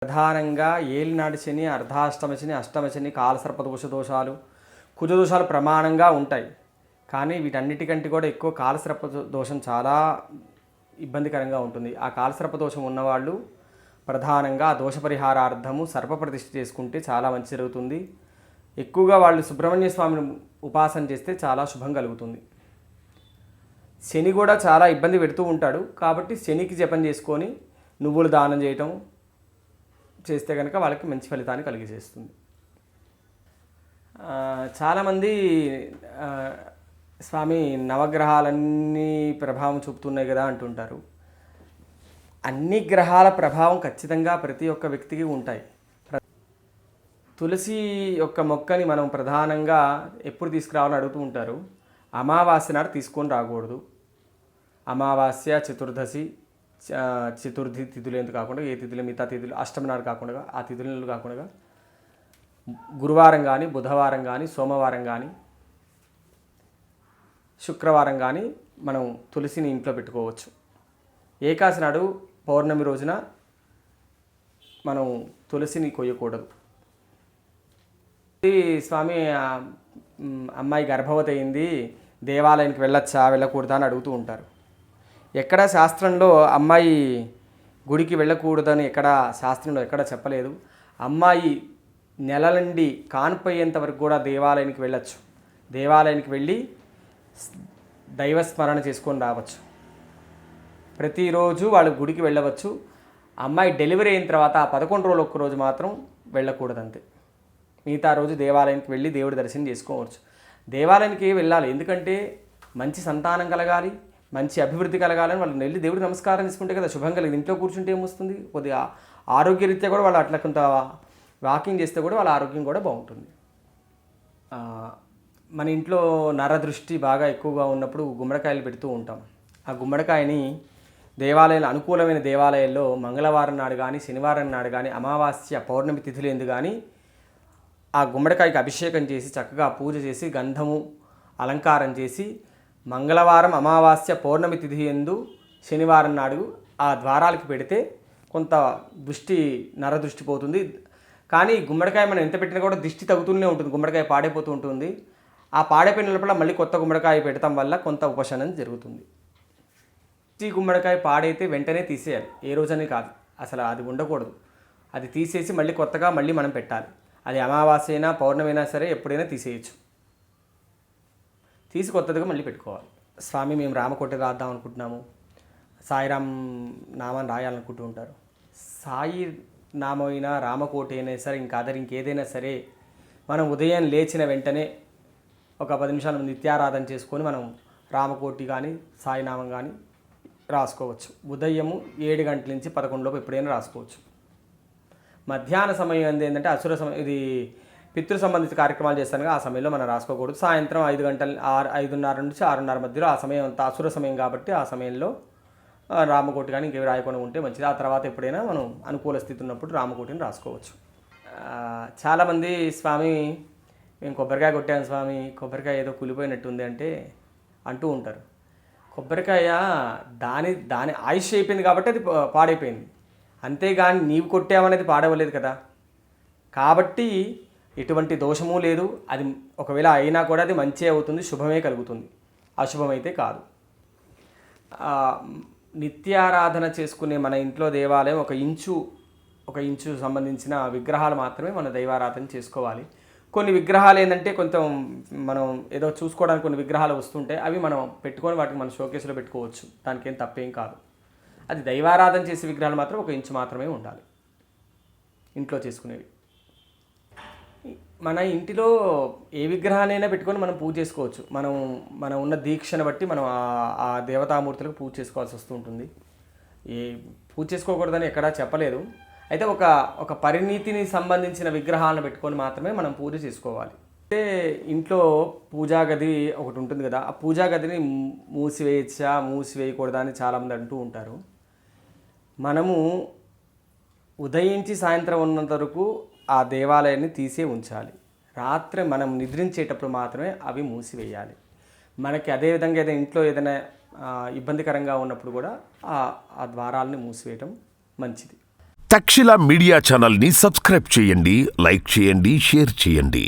ప్రధానంగా ఏలినాటి శని, అర్ధాష్టమ శని, అష్టమ శని, కాలసర్పదోష దోషాలు, కుజదోషాలు ప్రమాణంగా ఉంటాయి. కానీ వీటన్నిటికంటే కూడా ఎక్కువ కాలసర్ప దోషం చాలా ఇబ్బందికరంగా ఉంటుంది. ఆ కాలసర్ప దోషం ఉన్నవాళ్ళు ప్రధానంగా దోష పరిహారార్థము సర్ప ప్రతిష్ఠ చేసుకుంటే చాలా మంచి జరుగుతుంది. ఎక్కువగా వాళ్ళు సుబ్రహ్మణ్య స్వామిని ఉపాసన చేస్తే చాలా శుభం కలుగుతుంది. శని కూడా చాలా ఇబ్బంది పెడుతూ ఉంటాడు. కాబట్టి శనికి జపం చేసుకొని నువ్వులు దానం చేయటం చేస్తే కనుక వాళ్ళకి మంచి ఫలితాన్ని కలిగజేస్తుంది. చాలామంది స్వామి నవగ్రహాలన్నీ ప్రభావం చూపుతున్నాయి కదా అంటుంటారు. అన్ని గ్రహాల ప్రభావం ఖచ్చితంగా ప్రతి ఒక్క వ్యక్తికి ఉంటాయి. తులసి యొక్క మొక్కని మనం ప్రధానంగా ఎప్పుడు తీసుకురావాలని అడుగుతూ ఉంటారు. అమావాస్య నాడు తీసుకొని రాకూడదు. అమావాస్య, చతుర్దశి, చతుర్థి తిథులు ఎందుకు కాకుండా ఏ తిథులు మిగతా తిథులు అష్టమి నాడు కాకుండా ఆ తిథులు కాకుండా గురువారం కానీ, బుధవారం కానీ, సోమవారం కానీ, శుక్రవారం కానీ మనం తులసిని ఇంట్లో పెట్టుకోవచ్చు. ఏకాదశి నాడు పౌర్ణమి రోజున మనం తులసిని కొయ్యకూడదు. స్వామి అమ్మాయి గర్భవతి అయింది, దేవాలయానికి వెళ్ళొచ్చా వెళ్ళకూడదా అని అడుగుతూ ఉంటారు. ఎక్కడ శాస్త్రంలో అమ్మాయి గుడికి వెళ్ళకూడదని శాస్త్రంలో ఎక్కడ చెప్పలేదు. అమ్మాయి నెల నుండి కాన్పయ్యేంత వరకు కూడా దేవాలయానికి వెళ్ళచ్చు. దేవాలయానికి వెళ్ళి దైవస్మరణ చేసుకొని రావచ్చు. ప్రతిరోజు వాళ్ళు గుడికి వెళ్ళవచ్చు. అమ్మాయి డెలివరీ అయిన తర్వాత 11 రోజులు ఒక్కరోజు మాత్రం వెళ్ళకూడదు అంతే. మిగతా రోజు దేవాలయానికి వెళ్ళి దేవుడి దర్శనం చేసుకోవచ్చు. దేవాలయానికి వెళ్ళాలి, ఎందుకంటే మంచి సంతానం కలగాలి, మంచి అభివృద్ధి కలగాలని వాళ్ళు వెళ్ళి దేవుడికి నమస్కారం చేసుకుంటే కదా శుభం కలిగింది. ఇంట్లో కూర్చుంటే ఏమొస్తుంది? కొద్దిగా ఆరోగ్యరీత్యా కూడా వాళ్ళు అట్లా కొంత వాకింగ్ చేస్తే కూడా వాళ్ళ ఆరోగ్యం కూడా బాగుంటుంది. మన ఇంట్లో నరదృష్టి బాగా ఎక్కువగా ఉన్నప్పుడు గుమ్మడికాయలు పెడుతూ ఉంటాం. ఆ గుమ్మడికాయని దేవాలయాలు అనుకూలమైన దేవాలయాల్లో మంగళవారం నాడు కానీ, శనివారం నాడు కానీ, అమావాస్య, పౌర్ణమి తిథులు ఎందు కానీ ఆ గుమ్మడికాయకి అభిషేకం చేసి చక్కగా పూజ చేసి గంధము అలంకారం చేసి మంగళవారం, అమావాస్య, పౌర్ణమి తిథి ఎందు శనివారం నాడు ఆ ద్వారాలకి పెడితే కొంత నరదృష్టి పోతుంది. కానీ గుమ్మడికాయ మనం ఎంత పెట్టినా కూడా దిష్టి తగ్గుతూనే ఉంటుంది. గుమ్మడికాయ పాడైపోతూ ఉంటుంది. ఆ పాడైపోయిన లోపల మళ్ళీ కొత్త గుమ్మడికాయ పెడతాం వల్ల కొంత ఉపశమనం జరుగుతుంది. ఈ గుమ్మడికాయ పాడైతే వెంటనే తీసేయాలి. ఏ రోజని కాదు, అసలు అది ఉండకూడదు. అది తీసేసి మళ్ళీ కొత్తగా మళ్ళీ మనం పెట్టాలి. అది అమావాస్య అయినా పౌర్ణమి అయినా సరే ఎప్పుడైనా తీసేయచ్చు. తీసి కొత్తదిగా మళ్ళీ పెట్టుకోవాలి. స్వామి మేము రామకోటి రాద్దాం అనుకుంటున్నాము, సాయిరామ్ నామాన్ని రాయాలనుకుంటూ ఉంటారు. సాయి నామైనా రామకోటి అయినా సరే ఇంకేదైనా సరే మనం ఉదయం లేచిన వెంటనే ఒక 10 నిమిషాలు నిత్యారాధన చేసుకొని మనం రామకోటి కానీ సాయినామం కానీ రాసుకోవచ్చు. ఉదయము 7 గంటల నుంచి 11 లోపు ఎప్పుడైనా రాసుకోవచ్చు. మధ్యాహ్న సమయం ఏంటంటే అసుర సమయం, ఇది పితృ సంబంధిత కార్యక్రమాలు చేస్తాను ఆ సమయంలో మనం రాసుకోకూడదు. సాయంత్రం 5 గంటల 5:30 నుంచి 6:30 మధ్యలో ఆ సమయం అంతా అసుర సమయం కాబట్టి ఆ సమయంలో రామకోటి కానీ ఇంకేవి రాయకుండా ఉంటే మంచిది. ఆ తర్వాత ఎప్పుడైనా మనం అనుకూల స్థితి ఉన్నప్పుడు రామకోటిని రాసుకోవచ్చు. చాలామంది స్వామి మేము కొబ్బరికాయ కొట్టాను స్వామి, కొబ్బరికాయ ఏదో కూలిపోయినట్టుంది అంటూ ఉంటారు. కొబ్బరికాయ దాని ఆయుష్ అయిపోయింది కాబట్టి అది పాడైపోయింది. అంతేగాని నీవు కొట్టామనేది పాడవలేదు కదా. కాబట్టి ఎటువంటి దోషము లేదు. అది ఒకవేళ అయినా కూడా అది మంచి అవుతుంది, శుభమే కలుగుతుంది, అశుభమైతే కాదు. నిత్యారాధన చేసుకునే మన ఇంట్లో దేవాలయం ఒక ఇంచు సంబంధించిన విగ్రహాలు మాత్రమే మన దైవారాధన చేసుకోవాలి. కొన్ని విగ్రహాలు ఏంటంటే కొంచెం మనం ఏదో చూసుకోవడానికి కొన్ని విగ్రహాలు వస్తుంటాయి, అవి మనం పెట్టుకొని వాటికి మన షోకేస్లో పెట్టుకోవచ్చు. దానికి ఏం తప్పేం కాదు. అది దైవారాధన చేసే విగ్రహాలు మాత్రం 1 ఇంచు మాత్రమే ఉండాలి ఇంట్లో చేసుకునేవి. మన ఇంటిలో ఏ విగ్రహాలైనా పెట్టుకొని మనం పూజ చేసుకోవచ్చు. మనం ఉన్న దీక్షను బట్టి మనం ఆ దేవతామూర్తులకు పూజ చేసుకోవాల్సి వస్తూ ఉంటుంది. పూజ చేసుకోకూడదని ఎక్కడా చెప్పలేదు. అయితే ఒక పరిణీతిని సంబంధించిన విగ్రహాలను పెట్టుకొని మాత్రమే మనం పూజ చేసుకోవాలి. అంటే ఇంట్లో పూజా గది ఒకటి ఉంటుంది కదా, ఆ పూజా గదిని మూసివేయకూడదా అని చాలామంది అంటూ ఉంటారు. మనము ఉదయించి సాయంత్రం ఉన్నంత వరకు ఆ దేవాలయాన్ని తీసే ఉంచాలి. రాత్రి మనం నిద్రించేటప్పుడు మాత్రమే అవి మూసివేయాలి. మనకి అదేవిధంగా ఇంట్లో ఏదైనా ఇబ్బందికరంగా ఉన్నప్పుడు కూడా ఆ ద్వారాలని మూసివేయటం మంచిది. తక్షశిల మీడియా ఛానల్ని సబ్స్క్రైబ్ చేయండి, లైక్ చేయండి, షేర్ చేయండి.